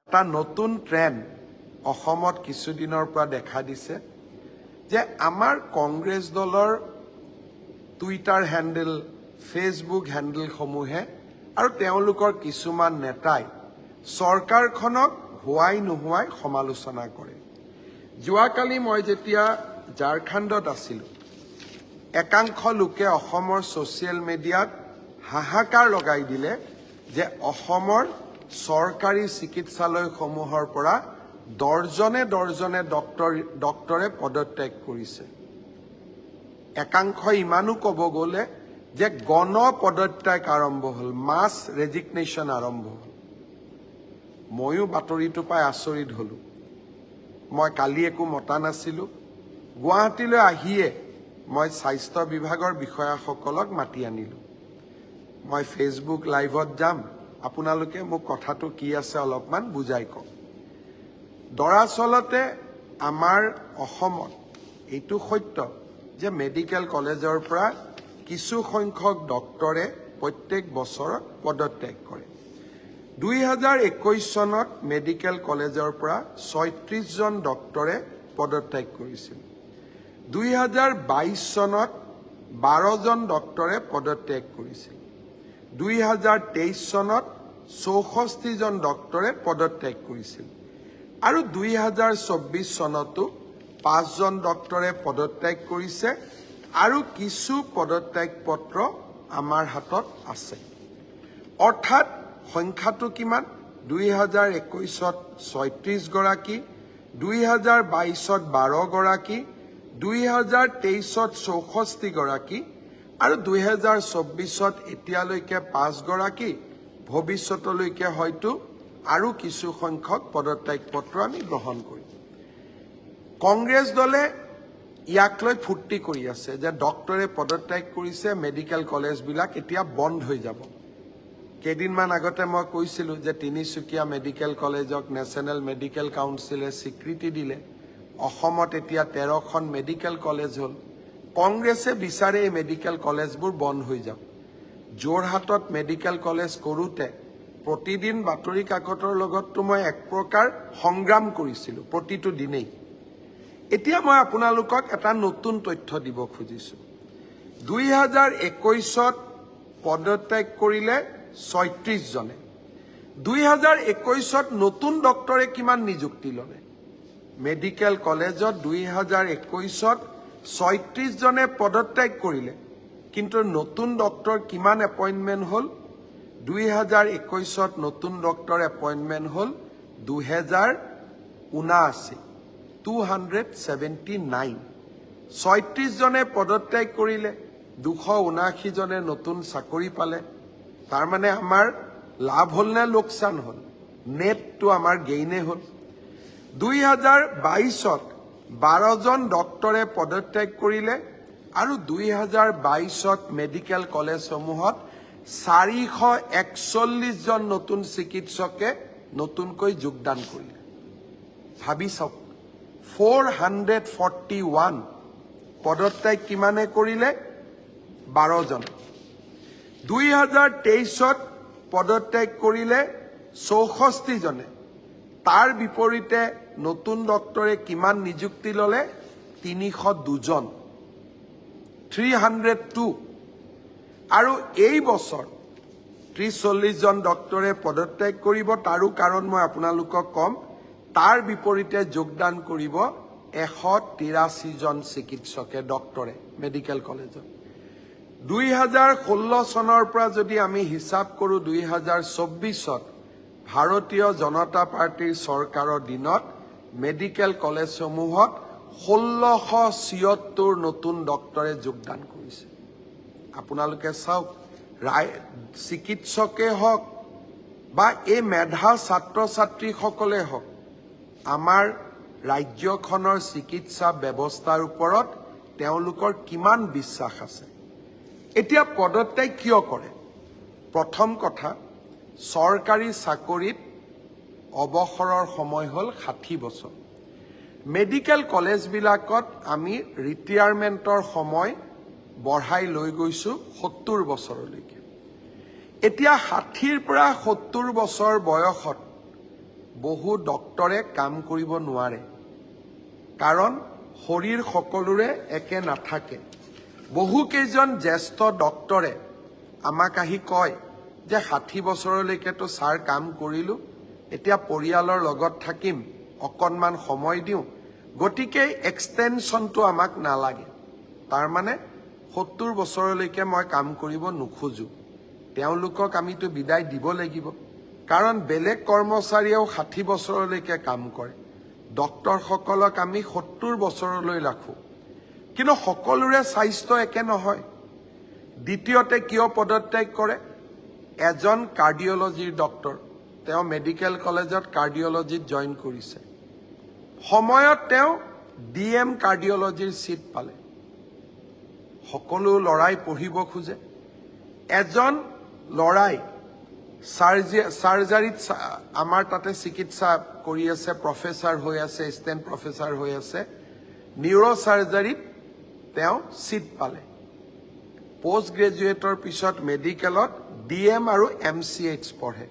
এটা নতুন ট্ৰেন্ড অসমত কিছুদিনৰ পৰা দেখা দিছে যে আমাৰ কংগ্ৰেছ দলৰ টুইটাৰ হেণ্ডেল ফেচবুক হেণ্ডেলসমূহে আৰু তেওঁলোকৰ কিছুমান নেতাই চৰকাৰখনক হোৱাই নোহোৱাই সমালোচনা কৰে। যোৱাকালি মই যেতিয়া ঝাৰখণ্ডত আছিলোঁ, একাংশ লোকে অসমৰ ছ'চিয়েল মিডিয়াত হাহাকাৰ লগাই দিলে যে অসমৰ চৰকাৰী চিকিৎসালয়সমূহৰ পৰা দৰ্জনে দৰ্জনে ডক্টৰে পদত্যাগ কৰিছে। একাংশ ইমানো ক'ব গ'লে যে গণ পদত্যাগ আৰম্ভ হ'ল, মাছ ৰেজিগনেশ্যন আৰম্ভ হ'ল। ময়ো বাতৰিটো পাই আচৰিত হ'লোঁ। মই কালি একো মতা নাছিলোঁ। গুৱাহাটীলৈ আহিয়ে মই স্বাস্থ্য বিভাগৰ বিষয়াসকলক মাতি আনিলোঁ। মই ফেচবুক লাইভত যাম, আপোনালোকে মোক কথাটো কি আছে অলপমান বুজাই কওক। দৰাচলতে আমাৰ অসমত এইটো সত্য যে মেডিকেল কলেজৰ পৰা কিছু সংখ্যক ডক্টৰে প্ৰত্যেক বছৰত পদত্যাগ কৰে। 2021 চনত মেডিকেল কলেজৰ পৰা 36 জন ডক্টৰে পদত্যাগ কৰিছিল। 2022 চনত 12 জন ডক্টৰে পদত্যাগ কৰিছিল। 2023 চনত 64 জন ডক্টৰে পদত্যাগ কৰিছিল আৰু 2024 চনতো 5 জন ডক্টৰে পদত্যাগ কৰিছে আৰু কিছু পদত্যাগ পত্ৰ আমাৰ হাতত আছে। অৰ্থাৎ সংখ্যাটো কিমান? 2021ত 36 গৰাকী, 2022ত 12 গৰাকী, 2023ত 64 গৰাকী আৰু 2024ত এতিয়ালৈকে 5 গৰাকী, ভৱিষ্যতলৈকে হয়তো আৰু কিছু সংখ্যক পদত্যাগ পত্ৰ আমি গ্ৰহণ কৰিম। কংগ্ৰেছ দলে ইয়াক লৈ ফূৰ্তি কৰি আছে যে ডক্টৰে পদত্যাগ কৰিছে, মেডিকেল কলেজবিলাক এতিয়া বন্ধ হৈ যাব। কেইদিনমান আগতে মই কৈছিলোঁ যে তিনিচুকীয়া মেডিকেল কলেজক নেশ্যনেল মেডিকেল কাউন্সিলে স্বীকৃতি দিলে। অসমত এতিয়া 13খন মেডিকেল কলেজ হ'ল। কংগ্ৰেছে বিচাৰে এই মেডিকেল কলেজবোৰ বন্ধ হৈ যাওক। যোৰহাটত মেডিকেল কলেজ কৰোঁতে প্ৰতিদিন বাতৰি কাকতৰ লগততো মই এক প্ৰকাৰ সংগ্ৰাম কৰিছিলোঁ প্ৰতিটো দিনেই। এতিয়া মই আপোনালোকক এটা নতুন তথ্য দিব খুজিছোঁ। 2021ত পদত্যাগ কৰিলে 36 জনে। 2021ত নতুন ডক্টৰে কিমান নিযুক্তি ল'লে? মেডিকেল কলেজত 2021ত 36 জনে পদত্যাগ কৰিলে, কিন্তু নতুন ডক্টৰ কিমান এপইণ্টমেণ্ট হ'ল? 2021ত নতুন ডক্টৰ এপইণ্টমেণ্ট হ'ল 2079, 279। 36 জনে পদত্যাগ কৰিলে, 279 জনে নতুন চাকৰি পালে। তাৰমানে আমাৰ লাভ হ'ল নে লোকচান হ'ল? নেটটো আমাৰ গেইনে হ'ল। 2022ত 12 জন ডক্টৰে পদত্যাগ কৰিলে আৰু 2022ত মেডিকেল কলেজসমূহত 441 জন নতুন চিকিৎসকে নতুনকৈ যোগদান কৰিলে। ভাবি চাওক, 441 পদত্যাগ কিমানে কৰিলে? 12 জন। 2023ত পদত্যাগ কৰিলে 64 জনে। তাৰ বিপৰীতে নতুন ডক্টৰে কিমান নিযুক্তি ল'লে? 302 জন, 302। আৰু এই বছৰ 30-40 জন ডক্টৰে পদত্যাগ কৰিব। তাৰো কাৰণ মই আপোনালোকক ক'ম। তাৰ বিপৰীতে যোগদান কৰিব 183 জন চিকিৎসকে, ডক্টৰে মেডিকেল কলেজত। 2016 চনৰ পৰা যদি আমি হিচাপ কৰোঁ, 2024ত ভাৰতীয় জনতা পাৰ্টীৰ চৰকাৰৰ দিনত মেডিকেল কলেজসমূহত 1676 নতুন ডক্টৰে যোগদান কৰিছে। আপোনালোকে চাওক, চিকিৎসকে হওক বা এই মেধা ছাত্ৰ ছাত্ৰীসকলে হওক, আমাৰ ৰাজ্যখনৰ চিকিৎসা ব্যৱস্থাৰ ওপৰত তেওঁলোকৰ কিমান বিশ্বাস আছে। এতিয়া পদত্যাগ কিয় কৰে? প্ৰথম কথা, চৰকাৰী চাকৰিত অৱসৰৰ সময় হ'ল 60 বছৰ। মেডিকেল কলেজবিলাকত আমি ৰিটায়াৰমেণ্টৰ সময় বঢ়াই লৈ গৈছোঁ 70 বছৰলৈকে। এতিয়া 60ৰ পৰা 70 বছৰ বয়সত বহু ডক্টৰে কাম কৰিব নোৱাৰে, কাৰণ শৰীৰ সকলোৰে একে নাথাকে। বহুকেইজন জ্যেষ্ঠ ডক্টৰে আমাক আহি কয় যে 60 বছৰলৈকেতো ছাৰ কাম কৰিলোঁ, এতিয়া পৰিয়ালৰ লগত থাকিম, অকণমান সময় দিওঁ, গতিকে এক্সটেনশ্যনটো আমাক নালাগে। তাৰমানে 70 বছৰলৈকে মই কাম কৰিব নোখোজো। তেওঁলোকক আমিতো বিদায় দিব লাগিব, কাৰণ বেলেগ কৰ্মচাৰীয়েও 60 বছৰলৈকে কাম কৰে। ডক্টৰসকলক আমি 70 বছৰলৈ ৰাখোঁ, কিন্তু সকলোৰে স্বাস্থ্য একে নহয়। দ্বিতীয়তে কিয় পদত্যাগ কৰে? এজন কাৰ্ডিঅলজিৰ ডক্টৰ, তেওঁ মেডিকেল কলেজত কাৰ্ডিঅলজিত জইন কৰিছে। সময়ত তেওঁ DM কাৰ্ডিঅলজিৰ চিট পালে। সকলো ল'ৰাই পঢ়িব খোজে। এজন ল'ৰাই চাৰ্জাৰীত আমাৰ তাতে চিকিৎসা কৰি আছে, প্ৰফেচাৰ হৈ আছে, এছিষ্টেণ্ট প্ৰফেচাৰ হৈ আছে। নিউৰ' চাৰ্জাৰীত তেওঁ চিট পালে। পোষ্ট গ্ৰেজুৱেটৰ পিছত মেডিকেলত DM আৰু MCH পঢ়ে।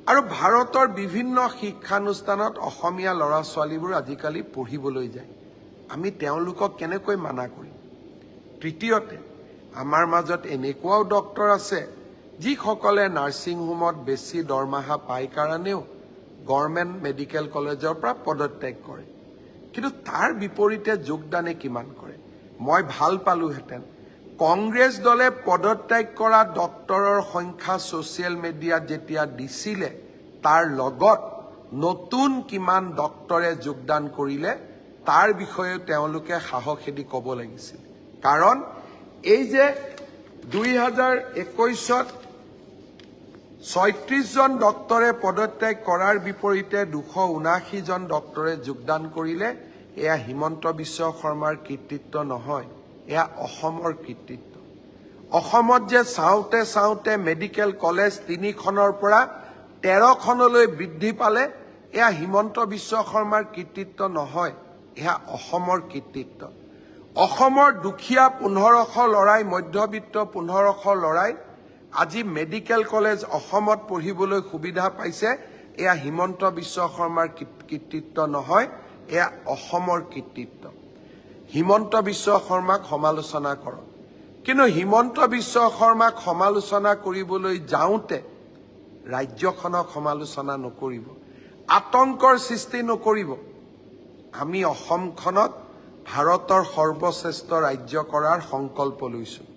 আৰু ভাৰতৰ বিভিন্ন শিক্ষানুষ্ঠানত অসমীয়া ল'ৰা ছোৱালীবোৰ আজিকালি পঢ়িবলৈ যায়। আমি তেওঁলোকক কেনেকৈ মানা কৰিম? তৃতীয়তে, আমাৰ মাজত এনেকুৱাও ডক্টৰ আছে যিসকলে নাৰ্ছিং হোমত বেছি দৰমহা পায় কাৰণেও গভৰ্ণমেণ্ট মেডিকেল কলেজৰ পৰা পদত্যাগ কৰে, কিন্তু তাৰ বিপৰীতে যোগদানে কিমান কৰে? মই ভাল পালোহেঁতেন কংগ্ৰেছ দলে পদত্যাগ কৰা ডক্টৰৰ সংখ্যা ছ'চিয়েল মিডিয়াত যেতিয়া দিছিলে, তাৰ লগত নতুন কিমান ডক্টৰে যোগদান কৰিলে তাৰ বিষয়ে তেওঁলোকে সাহসেদি ক'ব লাগিছিল। কাৰণ এই যে 2021ত 36 জন ডক্টৰে পদত্যাগ কৰাৰ বিপৰীতে 279 জন ডক্টৰে যোগদান কৰিলে, এয়া হিমন্ত বিশ্ব শৰ্মাৰ কৃতিত্ব নহয়, এয়া অসমৰ কৃতিত্ব। অসমত যে চাওঁতে চাওঁতে মেডিকেল কলেজ 3খনৰ পৰা 13খনলৈ বৃদ্ধি পালে, এয়া হিমন্ত বিশ্ব শৰ্মাৰ কৃতিত্ব নহয়, এয়া অসমৰ কৃতিত্ব। অসমৰ দুখীয়া 1500 ল'ৰাই, মধ্যবিত্ত 1500 ল'ৰাই আজি মেডিকেল কলেজ অসমত পঢ়িবলৈ সুবিধা পাইছে, এয়া হিমন্ত বিশ্ব শৰ্মাৰ কৃতিত্ব নহয়, এয়া অসমৰ কৃতিত্ব। হিমন্ত বিশ্ব শৰ্মাক সমালোচনা কৰক, কিন্তু হিমন্ত বিশ্ব শৰ্মাক সমালোচনা কৰিবলৈ যাওঁতে ৰাজ্যখনক সমালোচনা নকৰিব, আতংকৰ সৃষ্টি নকৰিব। আমি অসমখনক ভাৰতৰ সৰ্বশ্ৰেষ্ঠ ৰাজ্য কৰাৰ সংকল্প লৈছোঁ।